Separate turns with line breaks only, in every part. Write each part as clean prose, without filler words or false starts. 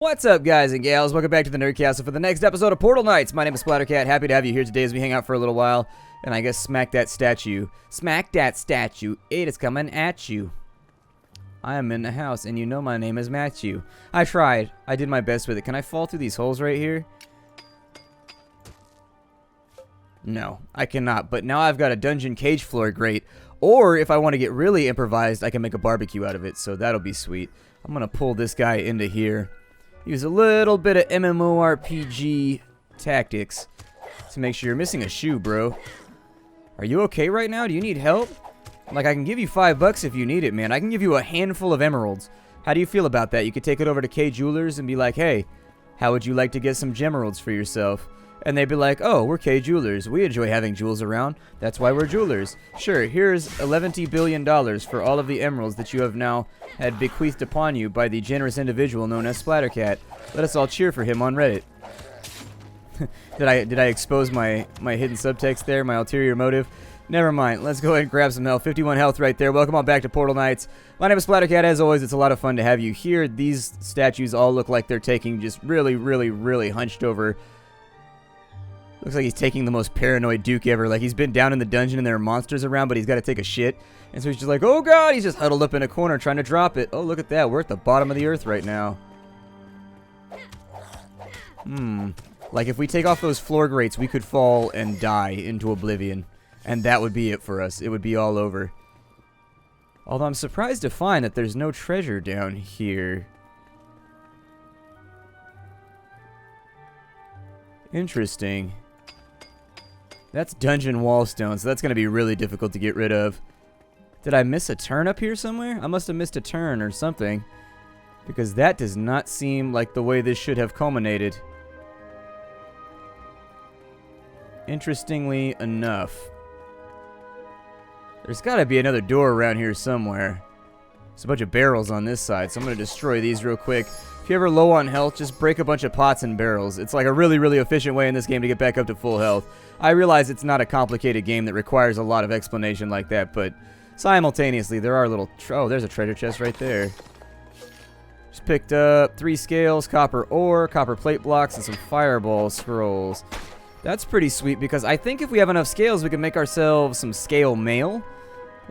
What's up, guys and gals? Welcome back to the Nerdcastle for the next episode of Portal Knights. My name is Splattercat. Happy to have you here today as we hang out for a little while. And I guess smack that statue. Smack that statue. It is coming at you. I am in the house, and you know my name is Matthew. I tried. I did my best with it. Can I fall through these holes right here? No, I cannot. But now I've got a dungeon cage floor grate. Or if I want to get really improvised, I can make a barbecue out of it. So that'll be sweet. I'm going to pull this guy into here. Use a little bit of MMORPG tactics to make sure you're missing a shoe, bro. Are you okay right now? Do you need help? Like, I can give you $5 if you need it, man. I can give you a handful of emeralds. How do you feel about that? You could take it over to K Jewelers and be like, hey, how would you like to get some gemeralds for yourself? And they'd be like, oh, we're K Jewelers. We enjoy having jewels around. That's why we're jewelers. Sure, here's $11 billion for all of the emeralds that you have now had bequeathed upon you by the generous individual known as Splattercat. Let us all cheer for him on Reddit. Did I expose my hidden subtext there, my ulterior motive? Never mind. Let's go ahead and grab some health. 51 health right there. Welcome on back to Portal Knights. My name is Splattercat. As always, it's a lot of fun to have you here. These statues all look like they're taking just really hunched over. Looks like he's taking the most paranoid Duke ever. Like, he's been down in the dungeon and there are monsters around, but he's got to take a shit. And so he's just like, oh god, he's just huddled up in a corner trying to drop it. Oh, look at that. We're at the bottom of the earth right now. Like, if we take off those floor grates, we could fall and die into oblivion. And that would be it for us. It would be all over. Although I'm surprised to find that there's no treasure down here. Interesting. That's dungeon wallstone, so that's going to be really difficult to get rid of. Did I miss a turn up here somewhere? I must have missed a turn or something. Because that does not seem like the way this should have culminated. Interestingly enough. There's got to be another door around here somewhere. There's a bunch of barrels on this side, so I'm going to destroy these real quick. If you're ever low on health, just break a bunch of pots and barrels. It's like a really efficient way in this game to get back up to full health. I realize it's not a complicated game that requires a lot of explanation like that, but simultaneously there are little... oh, there's a treasure chest right there. Just picked up 3 scales, copper ore, copper plate blocks, and some fireball scrolls. That's pretty sweet because I think if we have enough scales, we can make ourselves some scale mail.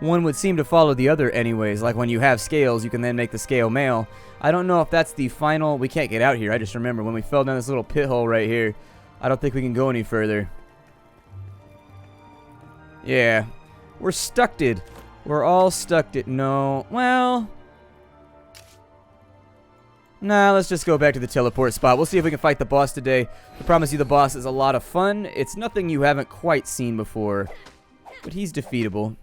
One would seem to follow the other anyways. Like when you have scales, you can then make the scale mail. I don't know if that's the final... we can't get out here. I just remember when we fell down this little pit hole right here. I don't think we can go any further. Yeah. We're stucked. We're all stucked. No. Well... nah, let's just go back to the teleport spot. We'll see if we can fight the boss today. I promise you the boss is a lot of fun. It's nothing you haven't quite seen before. But he's defeatable.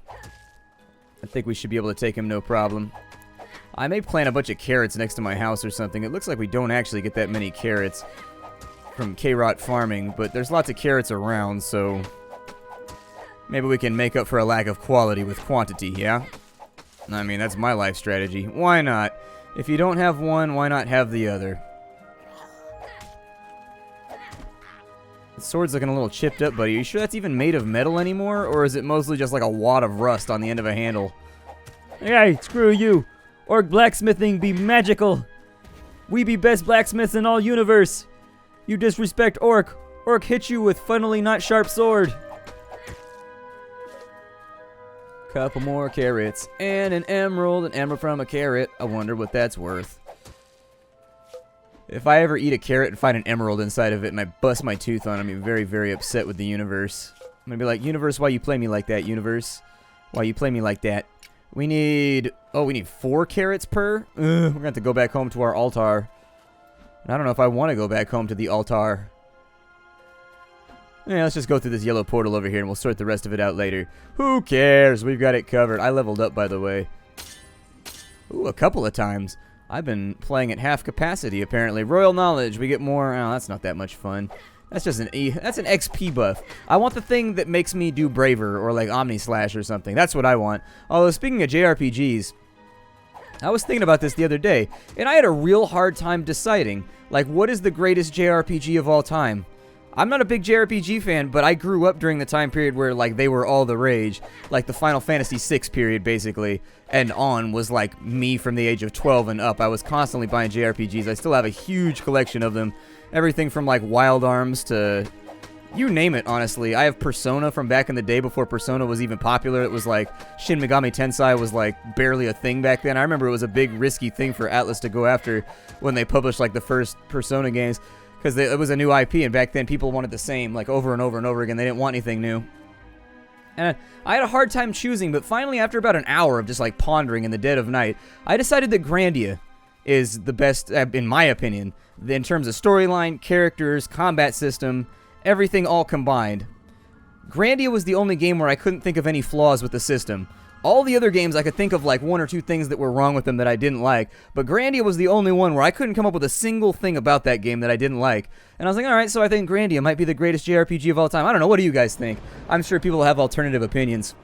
I think we should be able to take him no problem. I may plant a bunch of carrots next to my house or something. It looks like we don't actually get that many carrots from K-Rot farming, but there's lots of carrots around, so maybe we can make up for a lack of quality with quantity, yeah? I mean, that's my life strategy. Why not? If you don't have one, why not have the other? The sword's looking a little chipped up, buddy. Are you sure that's even made of metal anymore? Or is it mostly just like a wad of rust on the end of a handle? Hey, screw you. Orc blacksmithing be magical. We be best blacksmiths in all universe. You disrespect Orc. Orc hit you with funnily not sharp sword. Couple more carrots. And an emerald from a carrot. I wonder what that's worth. If I ever eat a carrot and find an emerald inside of it and I bust my tooth on it, I'm going to be very upset with the universe. I'm going to be like, universe, why you play me like that, universe? Why you play me like that? We need... oh, we need 4 carrots per? We're going to have to go back home to our altar. And I don't know if I want to go back home to the altar. Yeah, let's just go through this yellow portal over here and we'll sort the rest of it out later. Who cares? We've got it covered. I leveled up, by the way. Ooh, a couple of times. I've been playing at half capacity, apparently. Royal Knowledge. We get more... oh, that's not that much fun. That's just an that's an XP buff. I want the thing that makes me do Braver or like Omni Slash or something. That's what I want. Although, speaking of JRPGs, I was thinking about this the other day, and I had a real hard time deciding, like, what is the greatest JRPG of all time? I'm not a big JRPG fan, but I grew up during the time period where, like, they were all the rage. Like, the Final Fantasy VI period, basically, and on was, like, me from the age of 12 and up. I was constantly buying JRPGs. I still have a huge collection of them. Everything from, like, Wild Arms to... you name it, honestly. I have Persona from back in the day before Persona was even popular. It was like Shin Megami Tensei was like barely a thing back then. I remember it was a big risky thing for Atlas to go after when they published like the first Persona games because it was a new IP, and back then people wanted the same like over and over and over again. They didn't want anything new. And I had a hard time choosing, but finally after about an hour of just like pondering in the dead of night, I decided that Grandia is the best, in my opinion, in terms of storyline, characters, combat system, everything all combined. Grandia was the only game where I couldn't think of any flaws with the system. All the other games I could think of like one or two things that were wrong with them that I didn't like, but Grandia was the only one where I couldn't come up with a single thing about that game that I didn't like. And I was like, alright, so I think Grandia might be the greatest JRPG of all time. I don't know, what do you guys think? I'm sure people have alternative opinions.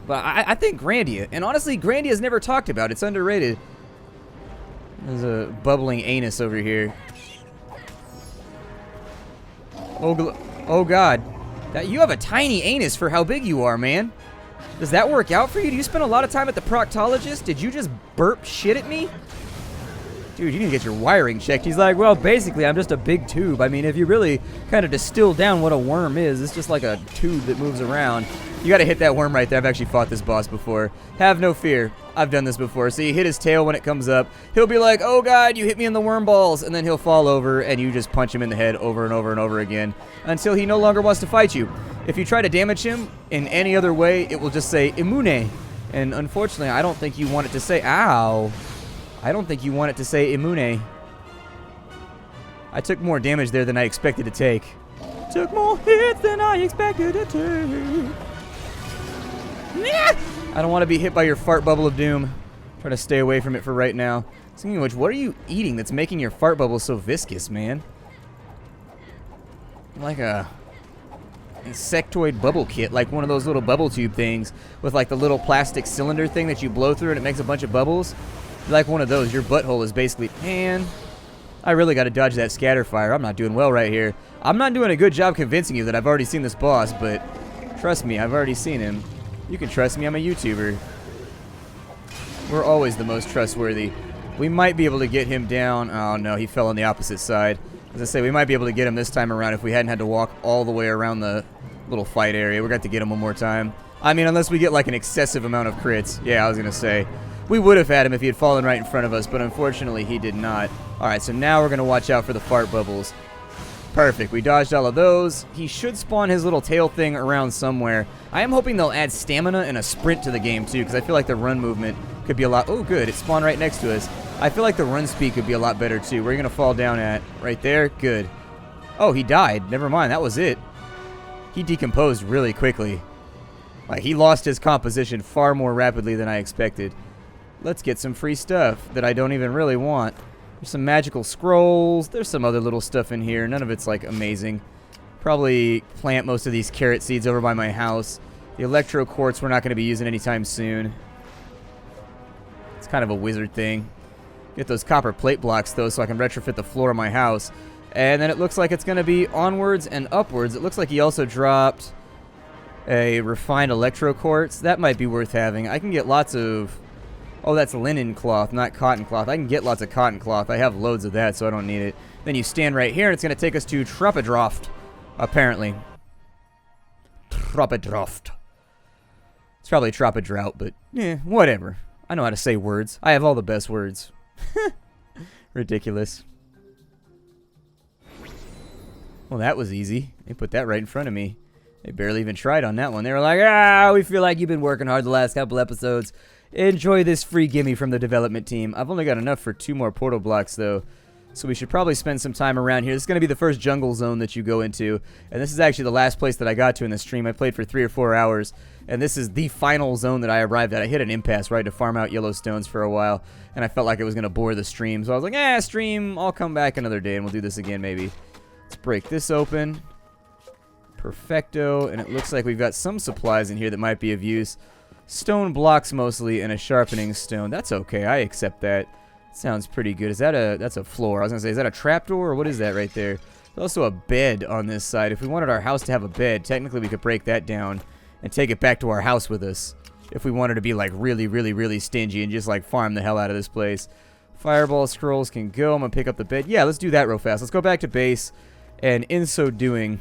But I think Grandia, and honestly, Grandia is never talked about. It's underrated. There's a bubbling anus over here. Oh God. You have a tiny anus for how big you are, man. Does that work out for you? Do you spend a lot of time at the proctologist? Did you just burp shit at me? Dude, you need to get your wiring checked. He's like, well, basically, I'm just a big tube. I mean, if you really kind of distill down what a worm is, it's just like a tube that moves around. You gotta hit that worm right there. I've actually fought this boss before. Have no fear. I've done this before. So you hit his tail when it comes up. He'll be like, oh God, you hit me in the worm balls. And then he'll fall over, and you just punch him in the head over and over and over again until he no longer wants to fight you. If you try to damage him in any other way, it will just say, immune. And unfortunately, I don't think you want it to say, ow. I don't think you want it to say immune. I took more damage there than I expected to take. Took more hits than I expected to take. I don't want to be hit by your fart bubble of doom. Try to stay away from it for right now. Speaking of which, what are you eating that's making your fart bubble so viscous, man? Like a insectoid bubble kit, like one of those little bubble tube things with like the little plastic cylinder thing that you blow through and it makes a bunch of bubbles. Like one of those. Your butthole is basically... Man, I really got to dodge that scatter fire. I'm not doing well right here. I'm not doing a good job convincing you that I've already seen this boss, but trust me, I've already seen him. You can trust me, I'm a YouTuber. We're always the most trustworthy. We might be able to get him down. Oh no, he fell on the opposite side. As I say, we might be able to get him this time around if we hadn't had to walk all the way around the little fight area. We're going to have to get him one more time. I mean, unless we get like an excessive amount of crits. Yeah, I was going to say. We would have had him if he had fallen right in front of us, but unfortunately he did not. Alright, so now we're going to watch out for the fart bubbles. Perfect, we dodged all of those. He should spawn his little tail thing around somewhere. I am hoping they'll add stamina and a sprint to the game too, because I feel like the run movement could be a lot... Oh good, it spawned right next to us. I feel like the run speed could be a lot better too. Where are you going to fall down at? Right there? Good. Oh, he died. Never mind, that was it. He decomposed really quickly. Like, he lost his composition far more rapidly than I expected. Let's get some free stuff that I don't even really want. There's some magical scrolls. There's some other little stuff in here. None of it's, like, amazing. Probably plant most of these carrot seeds over by my house. The electro quartz we're not going to be using anytime soon. It's kind of a wizard thing. Get those copper plate blocks, though, so I can retrofit the floor of my house. And then it looks like it's going to be onwards and upwards. It looks like he also dropped a refined electro quartz. That might be worth having. I can get lots of... Oh, that's linen cloth, not cotton cloth. I can get lots of cotton cloth. I have loads of that, so I don't need it. Then you stand right here, and it's going to take us to Troppedroft, apparently. Troppedroft. It's probably Troppedrout, but whatever. I know how to say words. I have all the best words. Ridiculous. Well, that was easy. They put that right in front of me. They barely even tried on that one. They were like, we feel like you've been working hard the last couple episodes. Enjoy this free gimme from the development team. I've only got enough for 2 more portal blocks, though. So we should probably spend some time around here. This is going to be the first jungle zone that you go into. And this is actually the last place that I got to in the stream. I played for 3 or 4 hours. And this is the final zone that I arrived at. I hit an impasse where I had to farm out yellow stones for a while. And I felt like it was going to bore the stream. So I was like, stream, I'll come back another day and we'll do this again maybe. Let's break this open. Perfecto. And it looks like we've got some supplies in here that might be of use. Stone blocks mostly and a sharpening stone. That's okay. I accept that. Sounds pretty good. Is that that's a floor? I was going to say, is that a trapdoor or what is that right there? There's also a bed on this side. If we wanted our house to have a bed, technically we could break that down and take it back to our house with us. If we wanted to be like really stingy and just like farm the hell out of this place. Fireball scrolls can go. I'm going to pick up the bed. Yeah, let's do that real fast. Let's go back to base. And in so doing,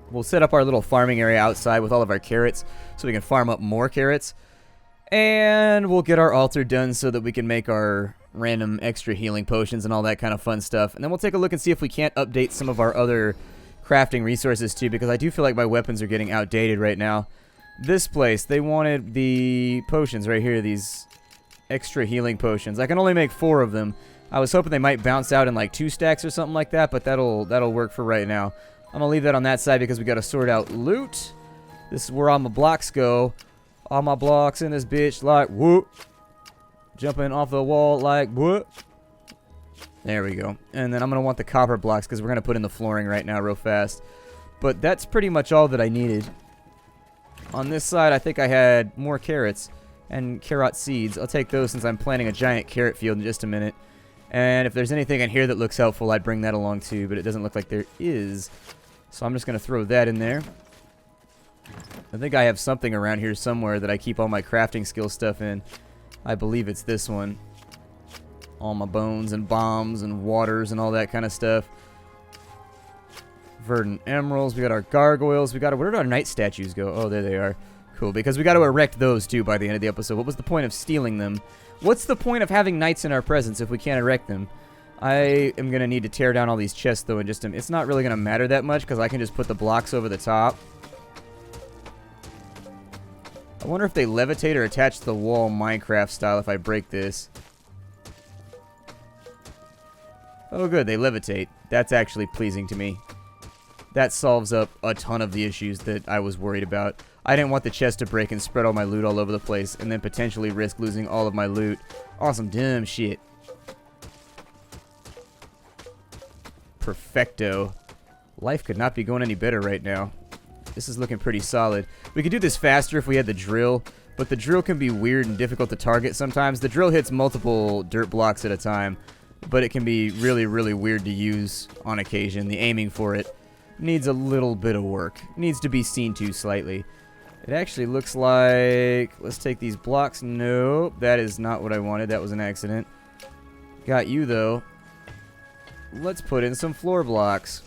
we'll set up our little farming area outside with all of our carrots so we can farm up more carrots. And we'll get our altar done so that we can make our random extra healing potions and all that kind of fun stuff. And then we'll take a look and see if we can't update some of our other crafting resources too, because I do feel like my weapons are getting outdated right now. This place, they wanted the potions right here, these extra healing potions. I can only make 4 of them. I was hoping they might bounce out in like 2 stacks or something like that, but that'll work for right now. I'm gonna leave that on that side because we gotta sort out loot. This is where all my blocks go. All my blocks in this bitch like whoop. Jumping off the wall like whoop. There we go. And then I'm gonna want the copper blocks because we're gonna put in the flooring right now real fast. But that's pretty much all that I needed. On this side, I think I had more carrots and carrot seeds. I'll take those since I'm planting a giant carrot field in just a minute. And if there's anything in here that looks helpful, I'd bring that along too, but it doesn't look like there is. So I'm just going to throw that in there. I think I have something around here somewhere that I keep all my crafting skill stuff in. I believe it's this one. All my bones and bombs and waters and all that kind of stuff. Verdant emeralds. We got our gargoyles. We got where did our knight statues go? Oh, there they are. Cool, because we got to erect those too by the end of the episode. What was the point of stealing them? What's the point of having knights in our presence if we can't erect them? I am going to need to tear down all these chests though in just a minute. It's not really going to matter that much because I can just put the blocks over the top. I wonder if they levitate or attach to the wall Minecraft style if I break this. Oh good, they levitate. That's actually pleasing to me. That solves up a ton of the issues that I was worried about. I didn't want the chest to break and spread all my loot all over the place and then potentially risk losing all of my loot. Awesome, dumb shit. Perfecto. Life could not be going any better right now. This is looking pretty solid. We could do this faster if we had the drill, but the drill can be weird and difficult to target sometimes. The drill hits multiple dirt blocks at a time, but it can be really weird to use on occasion. The aiming for it needs a little bit of work. Needs to be seen to slightly. It actually looks like... Let's take these blocks. Nope, that is not what I wanted. That was an accident. Got you, though. Let's put in some floor blocks.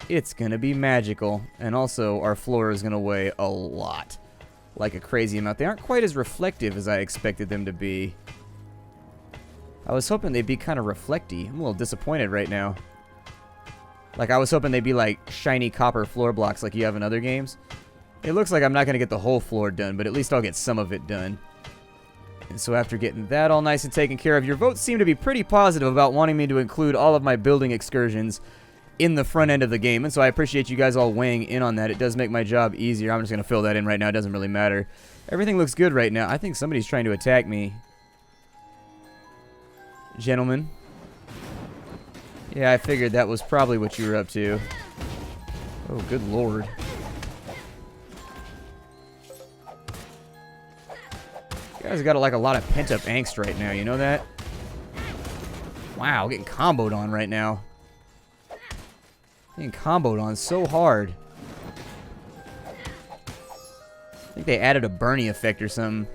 It's going to be magical. And also, our floor is going to weigh a lot. Like a crazy amount. They aren't quite as reflective as I expected them to be. I was hoping they'd be kind of reflecty. I'm a little disappointed right now. Like, I was hoping they'd be like shiny copper floor blocks like you have in other games. It looks like I'm not going to get the whole floor done, but at least I'll get some of it done. And so after getting that all nice and taken care of, your votes seem to be pretty positive about wanting me to include all of my building excursions in the front end of the game. And so I appreciate you guys all weighing in on that. It does make my job easier. I'm just going to fill that in right now. It doesn't really matter. Everything looks good right now. I think somebody's trying to attack me. Gentlemen. Yeah, I figured that was probably what you were up to. Oh, good lord. You guys got like a lot of pent-up angst right now, you know that? Wow, getting comboed on right now. Getting comboed on so hard. I think they added a Bernie effect or something.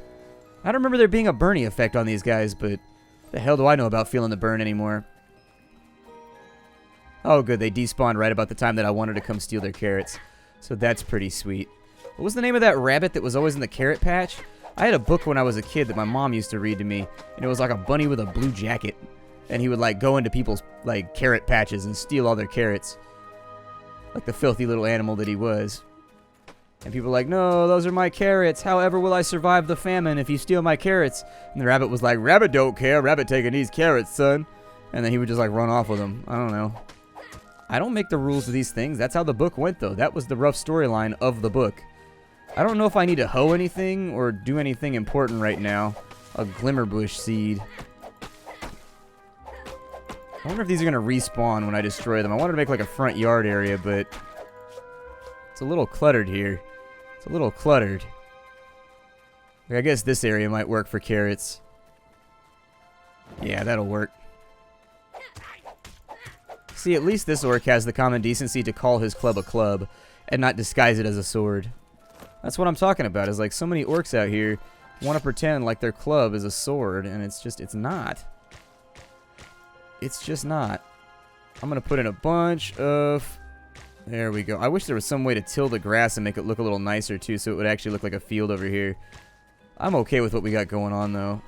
I don't remember there being a Bernie effect on these guys, but the hell do I know about feeling the burn anymore? Oh, good. They despawned right about the time that I wanted to come steal their carrots. So that's pretty sweet. What was the name of that rabbit that was always in the carrot patch? I had a book when I was a kid that my mom used to read to me. And it was like a bunny with a blue jacket. And he would like go into people's like carrot patches and steal all their carrots. Like the filthy little animal that he was. And people were like, no, those are my carrots. However will I survive the famine if you steal my carrots? And the rabbit was like, rabbit don't care. Rabbit taking these carrots, son. And then he would just like run off with them. I don't know. I don't make the rules of these things. That's how the book went, though. That was the rough storyline of the book. I don't know if I need to hoe anything or do anything important right now. A glimmerbush seed. I wonder if these are going to respawn when I destroy them. I wanted to make like a front yard area, but it's a little cluttered here. It's a little cluttered. I guess this area might work for carrots. Yeah, that'll work. See, at least this orc has the common decency to call his club a club and not disguise it as a sword. That's what I'm talking about, is like so many orcs out here want to pretend like their club is a sword, and it's not. It's just not. I'm going to put in a bunch of... There we go. I wish there was some way to till the grass and make it look a little nicer too, so it would actually look like a field over here. I'm okay with what we got going on though.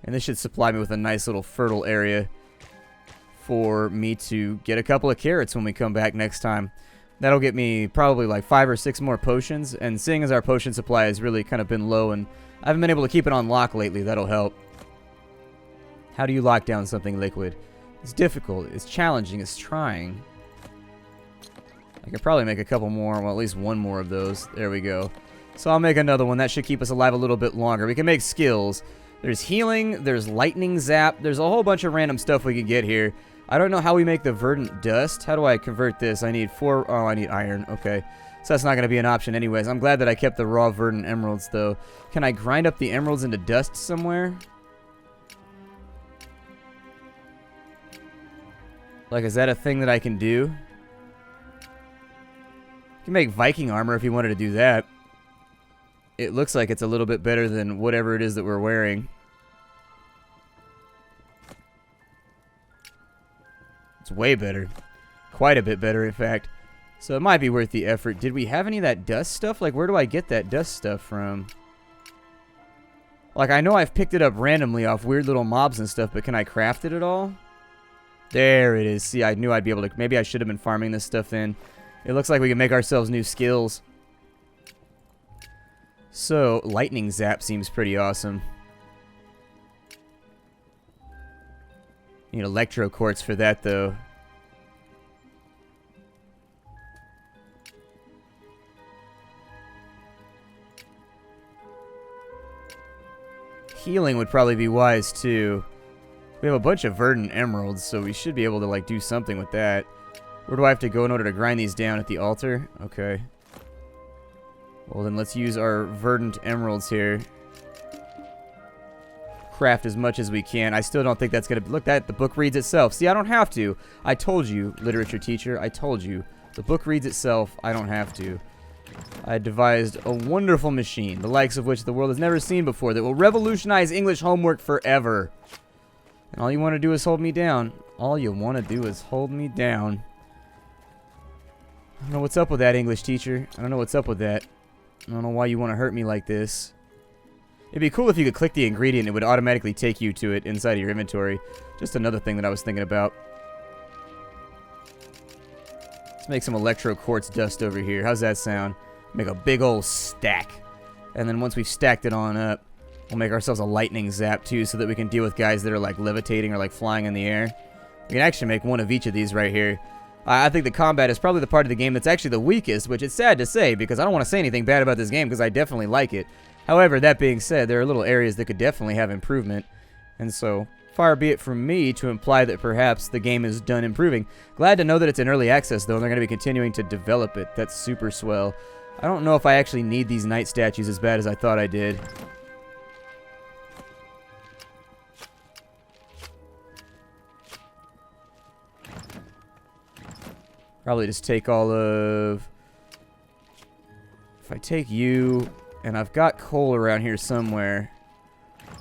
And this should supply me with a nice little fertile area for me to get a couple of carrots when we come back next time. That'll get me probably like 5 or 6 more potions, and seeing as our potion supply has really kind of been low and I haven't been able to keep it on lock lately, that'll help. How do you lock down something liquid? It's difficult, it's challenging, it's trying. I could probably make a couple more, well at least one more of those. There we go. So I'll make another one. That should keep us alive a little bit longer. We can make skills. There's healing, there's lightning zap, there's a whole bunch of random stuff we can get here. I don't know how we make the verdant dust. How do I convert this? I need 4, oh I need iron, okay. So that's not going to be an option anyways. I'm glad that I kept the raw verdant emeralds though. Can I grind up the emeralds into dust somewhere? Like, is that a thing that I can do? You can make Viking armor if you wanted to do that. It looks like it's a little bit better than whatever it is that we're wearing. It's way better. Quite a bit better, in fact. So it might be worth the effort. Did we have any of that dust stuff? Like, where do I get that dust stuff from? Like, I know I've picked it up randomly off weird little mobs and stuff, but can I craft it at all? There it is. See, I knew I'd be able to... Maybe I should have been farming this stuff then. It looks like we can make ourselves new skills. So, lightning zap seems pretty awesome. Need electro quartz for that, though. Healing would probably be wise, too. We have a bunch of verdant emeralds, so we should be able to, like, do something with that. Where do I have to go in order to grind these down? At the altar? Okay. Well, then let's use our verdant emeralds here. Craft as much as we can. I still don't think that's going to... Look, the book reads itself. See, I don't have to. I told you, literature teacher. I told you. The book reads itself. I don't have to. I devised a wonderful machine, the likes of which the world has never seen before, that will revolutionize English homework forever. And all you want to do is hold me down. All you want to do is hold me down. I don't know what's up with that, English teacher. I don't know what's up with that. I don't know why you want to hurt me like this. It'd be cool if you could click the ingredient. It would automatically take you to it inside of your inventory. Just another thing that I was thinking about. Let's make some electro quartz dust over here. How's that sound? Make a big old stack. And then once we've stacked it on up, we'll make ourselves a lightning zap too, so that we can deal with guys that are like levitating or like flying in the air. We can actually make one of each of these right here. I think the combat is probably the part of the game that's actually the weakest, which is sad to say because I don't want to say anything bad about this game because I definitely like it. However, that being said, there are little areas that could definitely have improvement. And so, far be it from me to imply that perhaps the game is done improving. Glad to know that it's in early access though, and they're going to be continuing to develop it. That's super swell. I don't know if I actually need these knight statues as bad as I thought I did. Probably just take all of... If I take you, and I've got coal around here somewhere.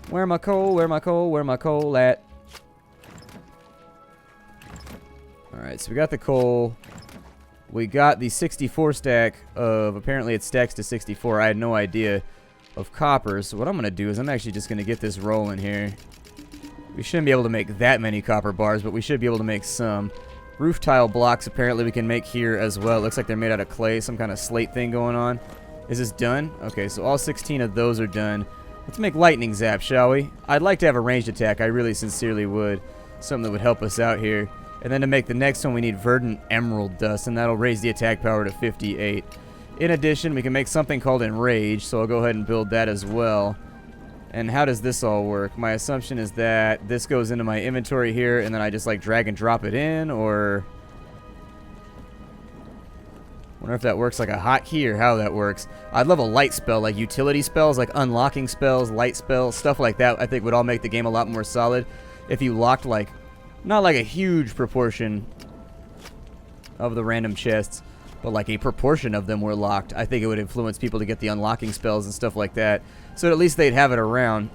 Where my coal? Where my coal? Where my coal at? Alright, so we got the coal. We got the 64 stack of... Apparently it stacks to 64. I had no idea of copper. So what I'm going to do is I'm actually just going to get this rolling here. We shouldn't be able to make that many copper bars, but we should be able to make some. Roof tile blocks apparently we can make here as well. It looks like they're made out of clay, some kind of slate thing going on. Is this done? Okay, so all 16 of those are done. Let's make lightning zap, shall we? I'd like to have a ranged attack. I really sincerely would. Something that would help us out here. And then to make the next one, we need verdant emerald dust, and that'll raise the attack power to 58. In addition, we can make something called enrage, so I'll go ahead and build that as well. And how does this all work? My assumption is that this goes into my inventory here, and then I just like drag and drop it in, or... Wonder if that works like a hotkey or how that works. I'd love a light spell, like utility spells, like unlocking spells, light spells, stuff like that I think would all make the game a lot more solid. If you locked like Not like a huge proportion of the random chests, but like a proportion of them were locked. I think it would influence people to get the unlocking spells and stuff like that, so at least they'd have it around.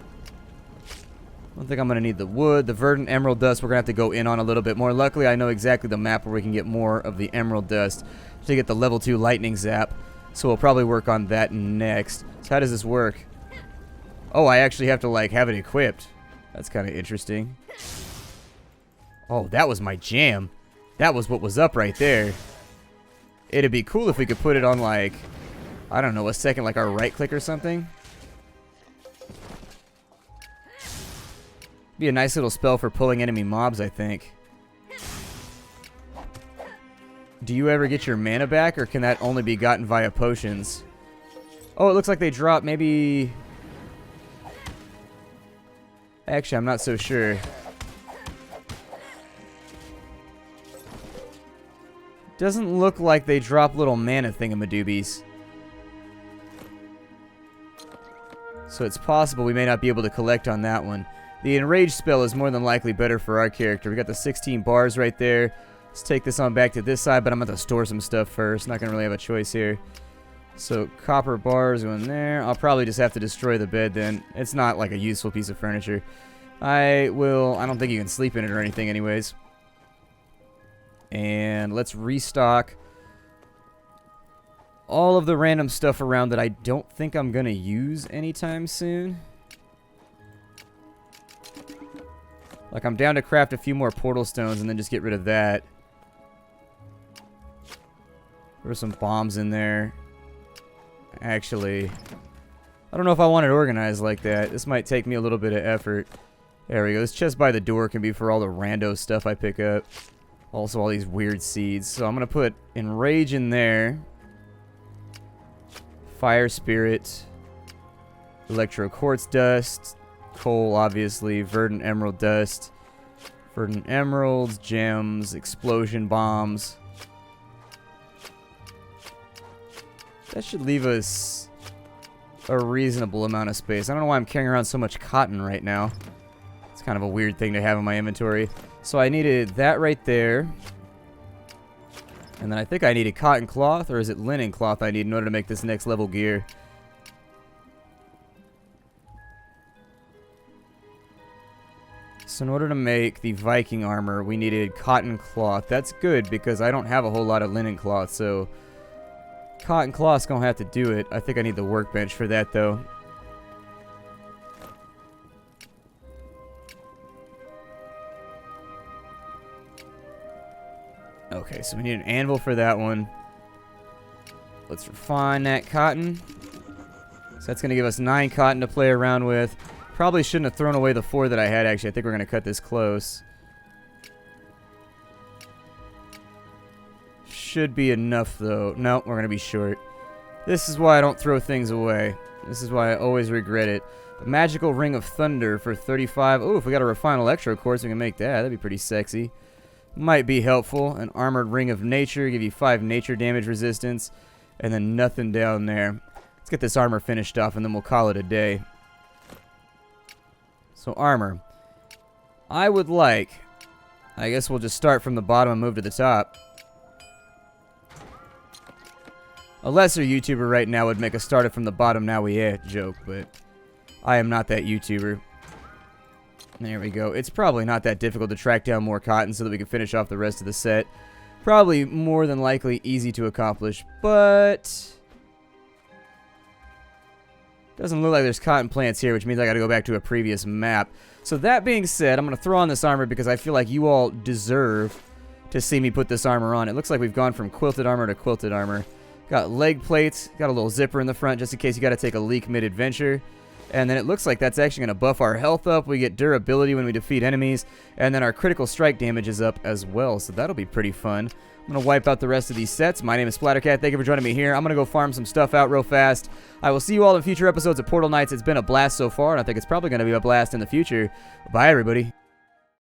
I don't think I'm going to need the wood. The verdant emerald dust we're going to have to go in on a little bit more. Luckily, I know exactly the map where we can get more of the emerald dust to get the level 2 lightning zap, so we'll probably work on that next. So how does this work? Oh, I actually have to like have it equipped. That's kind of interesting. Oh, that was my jam. That was what was up right there. It'd be cool if we could put it on like, I don't know, a second, like our right click or something. Be a nice little spell for pulling enemy mobs, I think. Do you ever get your mana back, or can that only be gotten via potions? Oh, it looks like they drop maybe... Actually, I'm not so sure. Doesn't look like they drop little mana thingamadoobies. So it's possible we may not be able to collect on that one. The enraged spell is more than likely better for our character. We got the 16 bars right there. Let's take this on back to this side, but I'm going to store some stuff first. Not going to really have a choice here. So copper bars going there. I'll probably just have to destroy the bed then. It's not like a useful piece of furniture. I don't think you can sleep in it or anything anyways. And let's restock all of the random stuff around that I don't think I'm going to use anytime soon. Like, I'm down to craft a few more portal stones and then just get rid of that. There's some bombs in there. Actually, I don't know if I want it organized like that. This might take me a little bit of effort. There we go. This chest by the door can be for all the rando stuff I pick up. Also all these weird seeds. So I'm going to put Enrage in there. Fire Spirit. Electro Quartz Dust. Coal, obviously. Verdant Emerald Dust. Verdant Emeralds. Gems. Explosion Bombs. That should leave us a reasonable amount of space. I don't know why I'm carrying around so much cotton right now. It's kind of a weird thing to have in my inventory. So I needed that right there. And then I think I needed cotton cloth, or is it linen cloth I need in order to make this next level gear? So in order to make the Viking armor, we needed cotton cloth. That's good because I don't have a whole lot of linen cloth, so cotton cloth's gonna have to do it. I think I need the workbench for that though. Okay, so we need an anvil for that one. Let's refine that cotton. So that's going to give us 9 cotton to play around with. Probably shouldn't have thrown away the 4 that I had, actually. I think we're going to cut this close. Should be enough, though. No, we're going to be short. This is why I don't throw things away. This is why I always regret it. A magical ring of thunder for 35. Oh, if we got a refined electro quartz, we can make that. That'd be pretty sexy. Might be helpful. An armored ring of nature, give you 5 nature damage resistance, and then nothing down there. Let's get this armor finished off, and then we'll call it a day. So armor. I would like, I guess we'll just start from the bottom and move to the top. A lesser YouTuber right now would make a started from the bottom now we joke, but I am not that YouTuber. There we go. It's probably not that difficult to track down more cotton so that we can finish off the rest of the set. Probably more than likely easy to accomplish, but doesn't look like there's cotton plants here, which means I gotta go back to a previous map. So that being said, I'm gonna throw on this armor because I feel like you all deserve to see me put this armor on. It looks like we've gone from quilted armor to quilted armor. Got leg plates, got a little zipper in the front just in case you gotta take a leak mid-adventure. And then it looks like that's actually going to buff our health up. We get durability when we defeat enemies. And then our critical strike damage is up as well. So that'll be pretty fun. I'm going to wipe out the rest of these sets. My name is Splattercat. Thank you for joining me here. I'm going to go farm some stuff out real fast. I will see you all in future episodes of Portal Knights. It's been a blast so far, and I think it's probably going to be a blast in the future. Bye, everybody.